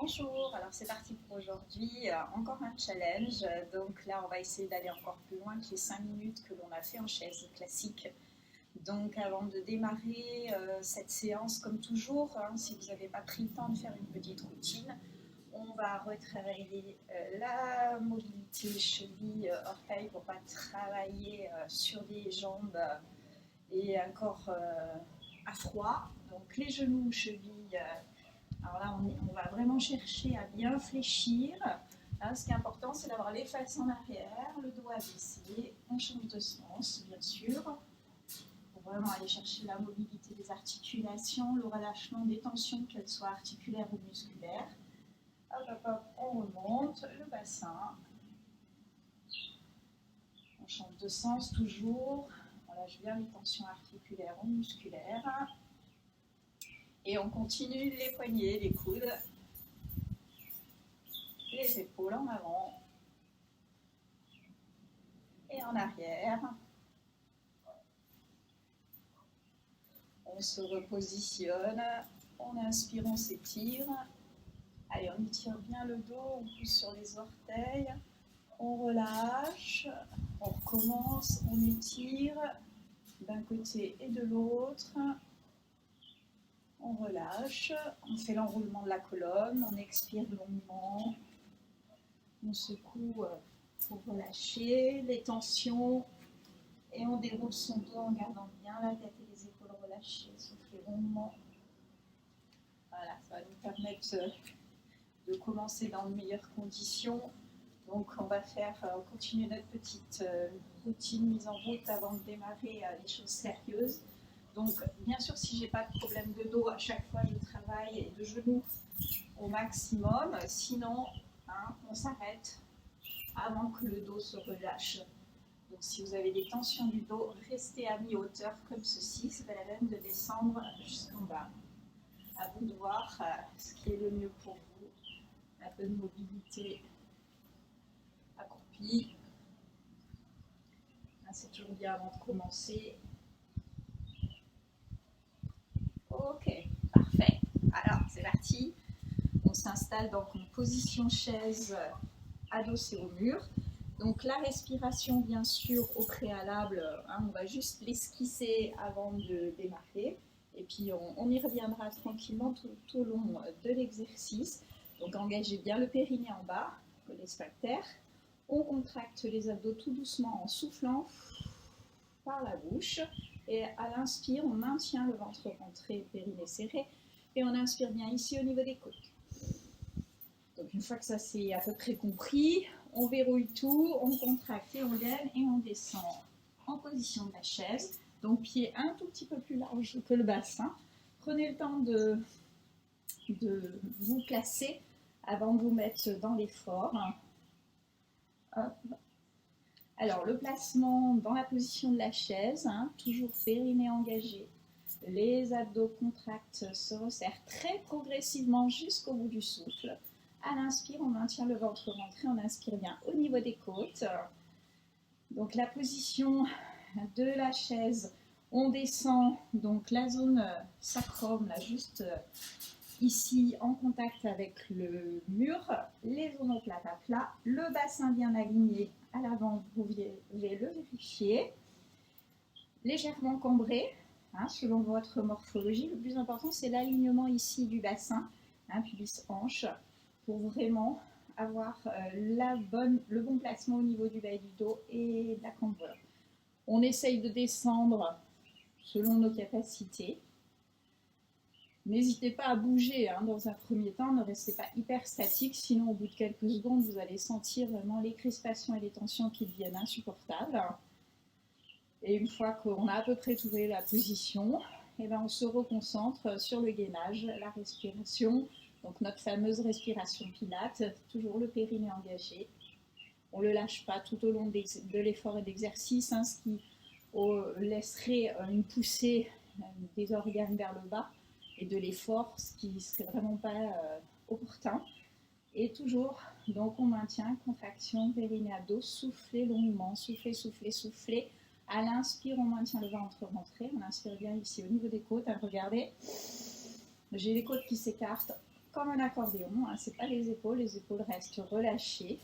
Bonjour, alors c'est parti pour aujourd'hui, encore un challenge. Donc là, on va essayer d'aller encore plus loin que les 5 minutes que l'on a fait en chaise classique. Donc avant de démarrer cette séance, comme toujours, si vous n'avez pas pris le temps de faire une petite routine, on va retravailler la mobilité cheville-orteil pour pas travailler sur des jambes et un corps à froid. Donc les genoux, chevilles. Alors là, on va vraiment chercher à bien fléchir. Là, ce qui est important, c'est d'avoir les fesses en arrière, le dos abaissé. On change de sens, bien sûr, pour vraiment aller chercher la mobilité des articulations, le relâchement des tensions, qu'elles soient articulaires ou musculaires. Hop, hop, hop, on remonte le bassin. On change de sens toujours. On lâche bien les tensions articulaires ou musculaires. Et on continue les poignets, les coudes, les épaules en avant et en arrière. On se repositionne, on inspire, on s'étire. Allez, on étire bien le dos, on pousse sur les orteils, on relâche, on recommence, on étire d'un côté et de l'autre. On relâche, on fait l'enroulement de la colonne, on expire longuement, on secoue pour relâcher les tensions et on déroule son dos en gardant bien la tête et les épaules relâchées, soufflez longuement. Voilà, ça va nous permettre de commencer dans de meilleures conditions. Donc on va continuer notre petite routine mise en route avant de démarrer les choses sérieuses. Donc, bien sûr, si je n'ai pas de problème de dos, à chaque fois je travaille et de genoux au maximum. Sinon, on s'arrête avant que le dos se relâche. Donc, si vous avez des tensions du dos, restez à mi-hauteur comme ceci. C'est pas la peine de descendre jusqu'en bas. À vous de voir ce qui est le mieux pour vous. Un peu de mobilité accroupie. C'est toujours bien avant de commencer. Ok, parfait. Alors, c'est parti. On s'installe donc en position chaise adossée au mur. Donc, la respiration, bien sûr, au préalable, on va juste l'esquisser avant de démarrer. Et puis, on y reviendra tranquillement tout au long de l'exercice. Donc, engagez bien le périnée en bas, les sphincters. On contracte les abdos tout doucement en soufflant par la bouche. Et à l'inspire, on maintient le ventre rentré, périnée serré. Et on inspire bien ici au niveau des côtes. Donc une fois que ça c'est à peu près compris, on verrouille tout, on contracte et on gaine et on descend en position de la chaise. Donc pied un tout petit peu plus large que le bassin. Prenez le temps de vous placer avant de vous mettre dans l'effort. Hop. Alors, le placement dans la position de la chaise, toujours périnée engagé. Les abdos contractent, se resserrent très progressivement jusqu'au bout du souffle. À l'inspire, on maintient le ventre rentré, on inspire bien au niveau des côtes. Donc, la position de la chaise, on descend donc la zone sacrum, là, juste ici en contact avec le mur, les omoplates à plat, le bassin bien aligné à l'avant, vous pouvez le vérifier, légèrement cambré, selon votre morphologie. Le plus important, c'est l'alignement ici du bassin, pubis-hanche, pour vraiment avoir le bon placement au niveau du bas du dos et de la cambrure. On essaye de descendre selon nos capacités. N'hésitez pas à bouger dans un premier temps, ne restez pas hyper statique, sinon au bout de quelques secondes, vous allez sentir vraiment les crispations et les tensions qui deviennent insupportables. Et une fois qu'on a à peu près trouvé la position, on se reconcentre sur le gainage, la respiration, donc notre fameuse respiration pilates, toujours le périnée engagé. On ne le lâche pas tout au long de l'effort et de l'exercice, ce qui laisserait une poussée des organes vers le bas et de l'effort, ce qui ne serait vraiment pas opportun. Et toujours, donc on maintient contraction, périnée, abdos, soufflez longuement, soufflez, soufflez, soufflez. À l'inspire, on maintient le ventre rentré, on inspire bien ici au niveau des côtes. Regardez, j'ai les côtes qui s'écartent. comme un accordéon, hein, c'est pas les épaules restent relâchées.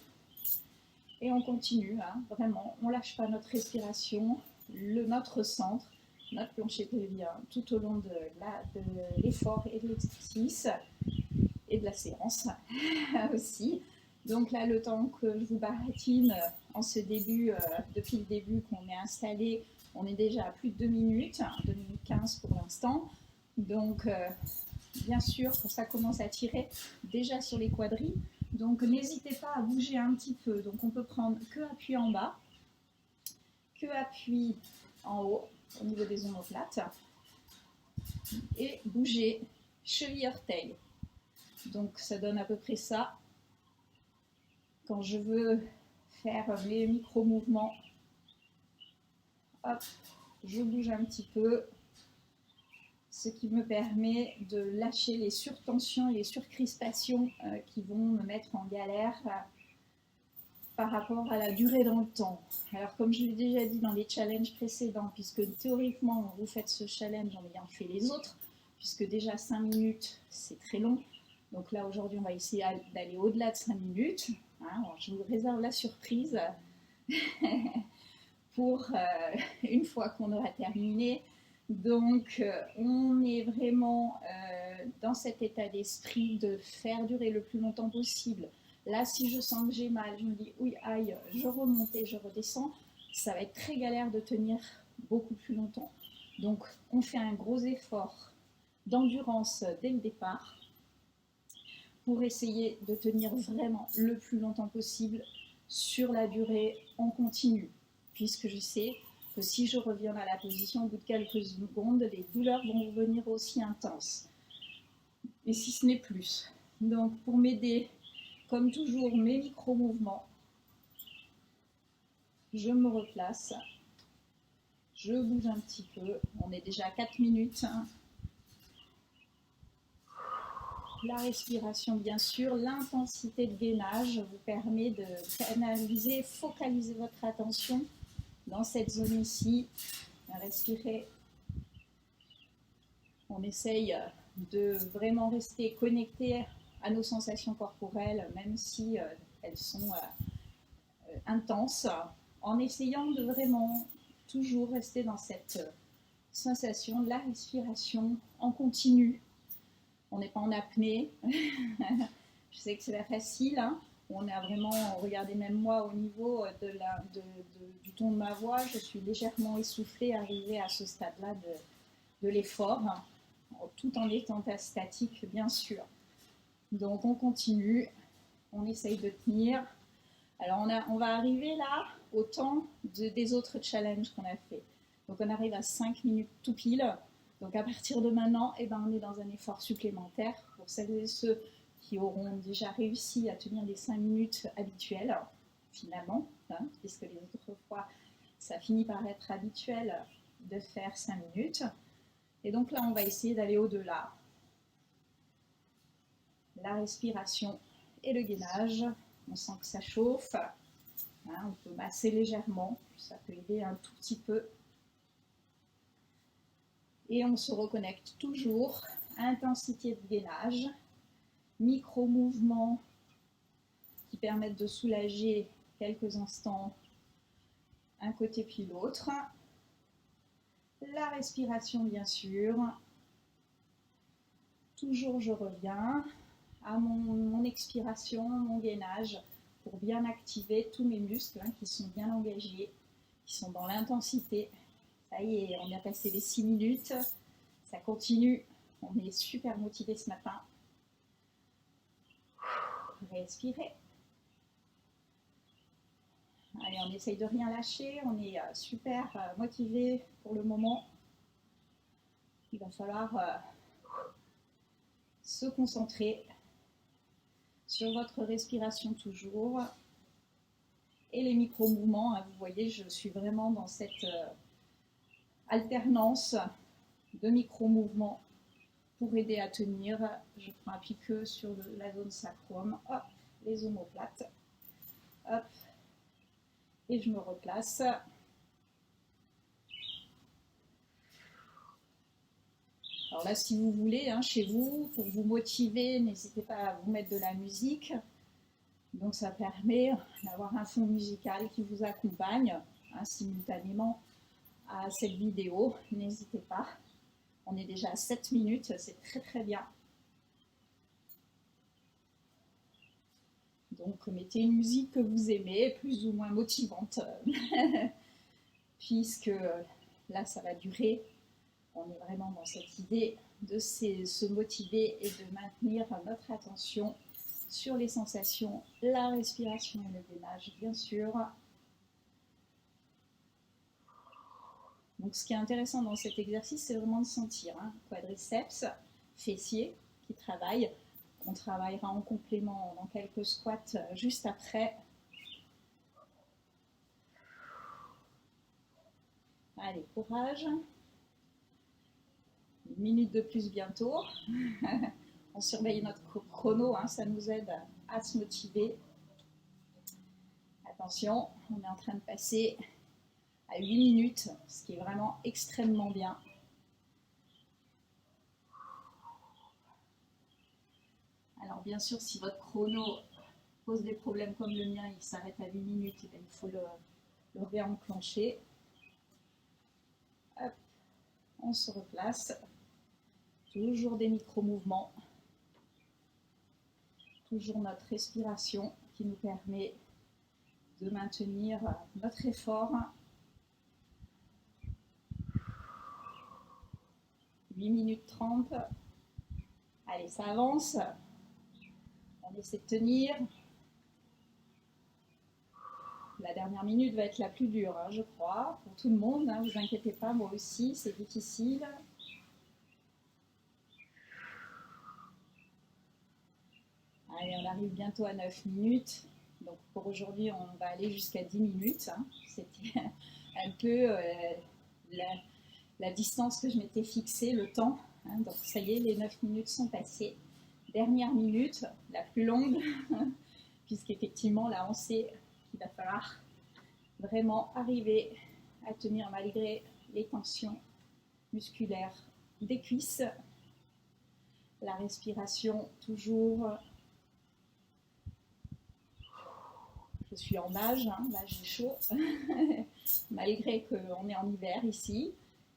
Et on continue, hein, vraiment, on ne lâche pas notre respiration, notre centre, notre plancher pelvien tout au long de l'effort et de l'exercice et de la séance aussi. Donc là, le temps que je vous baratine en ce début, depuis le début qu'on est installé, on est déjà à plus de 2 minutes, 2 minutes 15 pour l'instant. Donc, bien sûr, ça commence à tirer déjà sur les quadris. Donc, n'hésitez pas à bouger un petit peu. Donc, on peut prendre que appui en bas, que appui en haut, au niveau des omoplates, et bouger cheville-orteil. Donc, ça donne à peu près ça. Quand je veux faire mes micro-mouvements, hop, je bouge un petit peu, ce qui me permet de lâcher les surtensions et les surcrispations qui vont me mettre en galère par rapport à la durée dans le temps. Alors comme je l'ai déjà dit dans les challenges précédents, puisque théoriquement vous faites ce challenge en ayant fait les autres, puisque déjà 5 minutes c'est très long, donc là aujourd'hui on va essayer d'aller au-delà de 5 minutes, hein, je vous réserve la surprise pour une fois qu'on aura terminé. Donc on est vraiment dans cet état d'esprit de faire durer le plus longtemps possible. Là, si je sens que j'ai mal, je me dis oui, aïe, je remonte et je redescends. Ça va être très galère de tenir beaucoup plus longtemps. Donc, on fait un gros effort d'endurance dès le départ pour essayer de tenir vraiment le plus longtemps possible sur la durée en continu. Puisque je sais que si je reviens à la position au bout de quelques secondes, les douleurs vont revenir aussi intenses. Et si ce n'est plus. Donc, pour m'aider, comme toujours, mes micro-mouvements, je me replace, je bouge un petit peu, on est déjà à 4 minutes. La respiration, bien sûr, l'intensité de gainage vous permet de canaliser, focaliser votre attention dans cette zone ici. Respirez. On essaye de vraiment rester connecté à nos sensations corporelles, même si elles sont intenses, en essayant de vraiment toujours rester dans cette sensation de la respiration en continu. On n'est pas en apnée. Je sais que c'est pas facile, hein. On a vraiment, regardez même moi au niveau du ton de ma voix, je suis légèrement essoufflée arrivée à ce stade-là de l'effort, tout en étant statique bien sûr. Donc on continue, on essaye de tenir. Alors on va arriver là au temps des autres challenges qu'on a fait. Donc on arrive à 5 minutes tout pile. Donc à partir de maintenant, on est dans un effort supplémentaire pour celles et ceux qui auront déjà réussi à tenir les 5 minutes habituelles, finalement, hein, puisque les autres fois, ça finit par être habituel de faire 5 minutes. Et donc là, on va essayer d'aller au-delà. La respiration et le gainage, on sent que ça chauffe. Hein, on peut masser légèrement, ça peut aider un tout petit peu. Et on se reconnecte toujours à intensité de gainage, micro-mouvements qui permettent de soulager quelques instants un côté puis l'autre. La respiration bien sûr. Toujours je reviens à mon expiration, mon gainage pour bien activer tous mes muscles qui sont bien engagés, qui sont dans l'intensité. Ça y est, on a passé les 6 minutes, ça continue, on est super motivé ce matin. Respirez. Allez, on essaye de rien lâcher, on est super motivé pour le moment. Il va falloir se concentrer sur votre respiration toujours. Et les micro-mouvements, hein, vous voyez, je suis vraiment dans cette alternance de micro-mouvements pour aider à tenir. Je prends appui que sur la zone sacrum, hop, les omoplates, hop, et je me replace. Alors là, si vous voulez, hein, chez vous, pour vous motiver, n'hésitez pas à vous mettre de la musique. Donc ça permet d'avoir un fond musical qui vous accompagne hein, simultanément à cette vidéo. N'hésitez pas. On est déjà à 7 minutes, c'est très très bien. Donc mettez une musique que vous aimez, plus ou moins motivante, puisque là ça va durer. On est vraiment dans cette idée de se motiver et de maintenir notre attention sur les sensations, la respiration et le gainage, bien sûr. Donc ce qui est intéressant dans cet exercice, c'est vraiment de sentir hein, quadriceps, fessiers qui travaillent. On travaillera en complément dans quelques squats juste après. Allez, courage. Une minute de plus bientôt. On surveille notre chrono, hein, ça nous aide à se motiver. Attention, on est en train de passer à 8 minutes, ce qui est vraiment extrêmement bien. Alors bien sûr, si votre chrono pose des problèmes comme le mien, il s'arrête à 8 minutes, et bien, il faut le réenclencher. Hop, on se replace. Toujours des micro-mouvements. Toujours notre respiration qui nous permet de maintenir notre effort. 8 minutes 30. Allez, ça avance. On essaie de tenir. La dernière minute va être la plus dure, hein, je crois, pour tout le monde. Ne vous inquiétez pas, moi aussi, c'est difficile. Allez, on arrive bientôt à 9 minutes. Donc pour aujourd'hui, on va aller jusqu'à 10 minutes. Hein. C'était un peu la distance que je m'étais fixée, le temps. Hein. Donc ça y est, les 9 minutes sont passées. Dernière minute, la plus longue, puisqu'effectivement, là, on sait qu'il va falloir vraiment arriver à tenir malgré les tensions musculaires des cuisses. La respiration, toujours. Je suis en nage, hein, là j'ai chaud, malgré qu'on est en hiver ici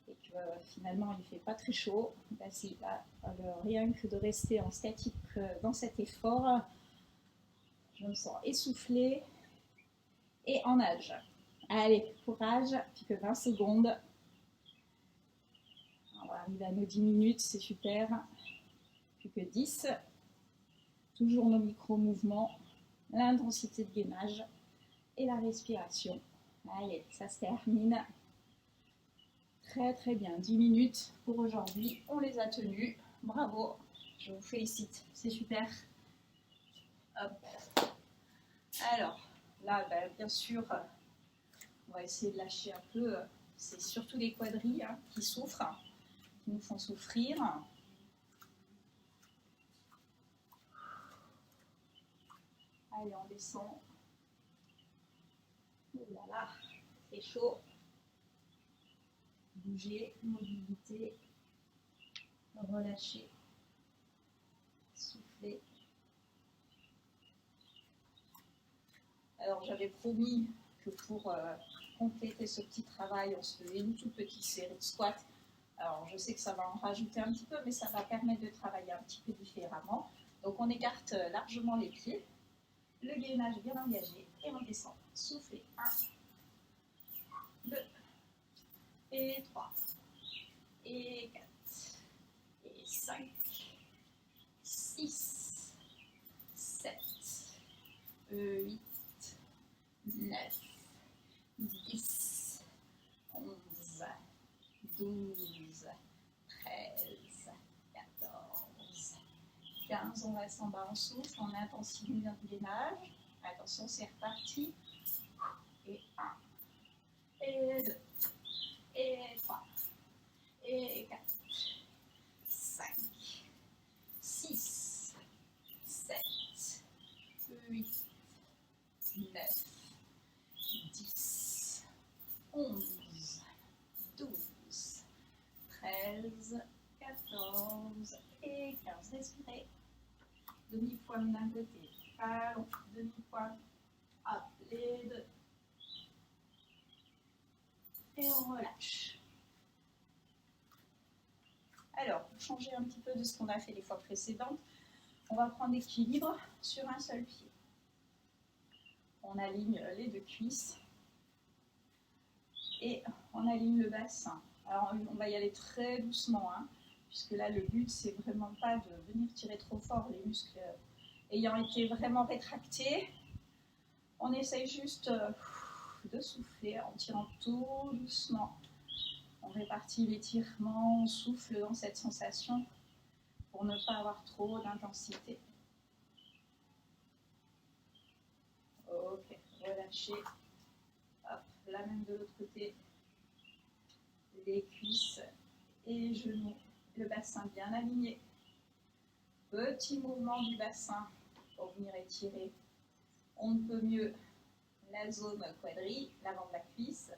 et que finalement il ne fait pas très chaud. Rien que de rester en statique dans cet effort, je me sens essoufflée et en nage. Allez, courage, plus que 20 secondes. On va arriver à nos 10 minutes, c'est super. Plus que 10. Toujours nos micro-mouvements. L'intensité de gainage et la respiration. Allez, ça se termine. Très très bien, 10 minutes pour aujourd'hui. On les a tenues. Bravo, je vous félicite, c'est super. Hop. Alors, là, bien sûr, on va essayer de lâcher un peu. C'est surtout les quadris hein, qui souffrent, qui nous font souffrir. Allez, on descend. Oh là là, c'est chaud. Bouger, mobilité, relâcher, souffler. Alors, j'avais promis que pour compléter ce petit travail, on se faisait une toute petite série de squats. Alors, je sais que ça va en rajouter un petit peu, mais ça va permettre de travailler un petit peu différemment. Donc, on écarte largement les pieds. Le gainage bien engagé et on descend. Soufflez. 1, 2, et 3, et 4, et 5, 6, 7, 8, 9, 10, 11, 12, 13, 14, 15, on reste en bas, on souffle, on intensifie le gainage. Attention, c'est reparti. Et 1, et 2, et 3, et 4, 5, 6, 7, 8, 9, 10, 11, 12, 13, 14, pointe d'un côté, allons, demi-pointe, hop, les deux, et on relâche. Alors, pour changer un petit peu de ce qu'on a fait les fois précédentes, on va prendre l'équilibre sur un seul pied. On aligne les deux cuisses et on aligne le bassin. Alors, on va y aller très doucement, hein, puisque là, le but, c'est vraiment pas de venir tirer trop fort les muscles ayant été vraiment rétractés. On essaye juste de souffler en tirant tout doucement. On répartit l'étirement, on souffle dans cette sensation pour ne pas avoir trop d'intensité. Ok, relâchez. Hop, là même de l'autre côté. Les cuisses et les genoux, le bassin bien aligné. Petit mouvement du bassin pour venir étirer. On ne peut mieux la zone quadri, l'avant de la cuisse,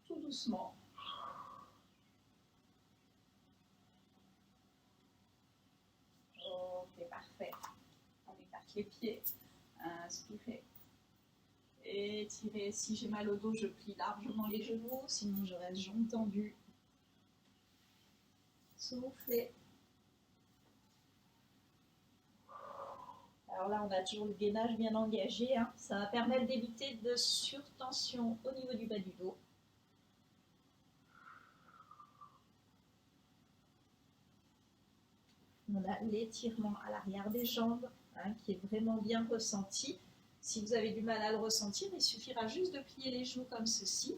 tout doucement. Ok, parfait. On écarte les pieds. Inspirez. Étirez. Si j'ai mal au dos, je plie largement les genoux, sinon je reste jambes tendues. Soufflez. Alors là, on a toujours le gainage bien engagé. Hein. Ça va permettre d'éviter de surtension au niveau du bas du dos. On a l'étirement à l'arrière des jambes, hein, qui est vraiment bien ressenti. Si vous avez du mal à le ressentir, il suffira juste de plier les genoux comme ceci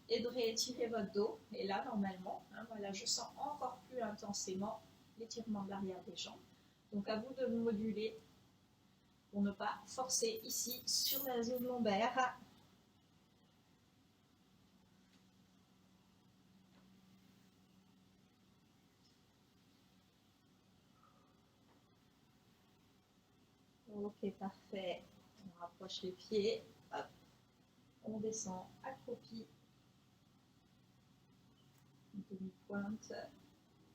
et de réétirer votre dos. Et là, normalement, hein, voilà, je sens encore plus intensément l'étirement de l'arrière des jambes. Donc à vous de moduler pour ne pas forcer ici sur la zone lombaire. Ok, parfait. On rapproche les pieds. Hop. On descend accroupi. Demi-pointe.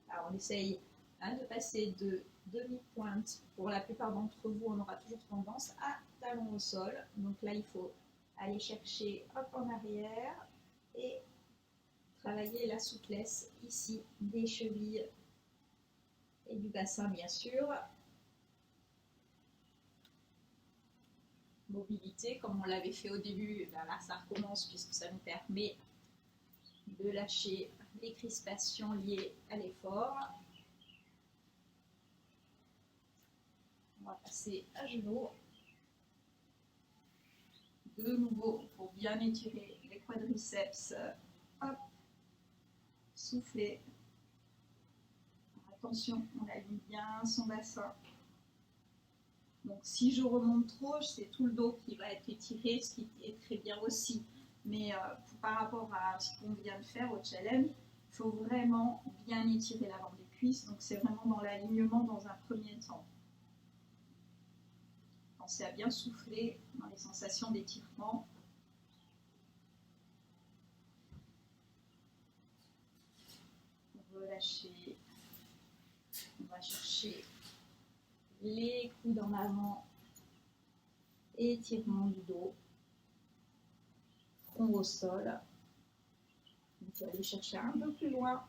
Alors on essaye de passer de demi-pointe. Pour la plupart d'entre vous, on aura toujours tendance à talon au sol. Donc là, il faut aller chercher hop en arrière et travailler la souplesse ici des chevilles et du bassin, bien sûr. Mobilité, comme on l'avait fait au début, ben là ça recommence puisque ça nous permet de lâcher les crispations liées à l'effort. On va passer à genoux. De nouveau, pour bien étirer les quadriceps, hop, soufflez. Attention, on aligne bien son bassin. Donc si je remonte trop, c'est tout le dos qui va être étiré, ce qui est très bien aussi. Mais par rapport à ce qu'on vient de faire au challenge, il faut vraiment bien étirer l'avant des cuisses. Donc c'est vraiment dans l'alignement dans un premier temps. Pensez à bien souffler dans les sensations d'étirement. Relâchez. On va chercher les coudes en avant. Étirement du dos. Front au sol. On peut aller chercher un peu plus loin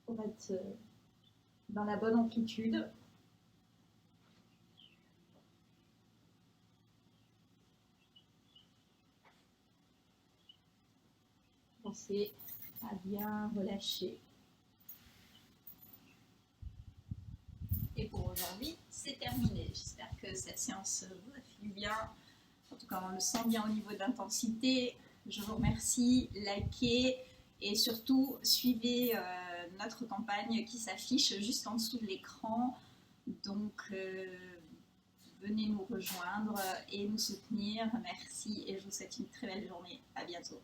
pour être dans la bonne amplitude. Pensez à bien relâcher. Et pour aujourd'hui, c'est terminé. J'espère que cette séance vous a fait du bien. En tout cas, on le sent bien au niveau d'intensité. Je vous remercie. Likez et surtout suivez notre campagne qui s'affiche juste en dessous de l'écran. Donc, venez nous rejoindre et nous soutenir. Merci et je vous souhaite une très belle journée. À bientôt.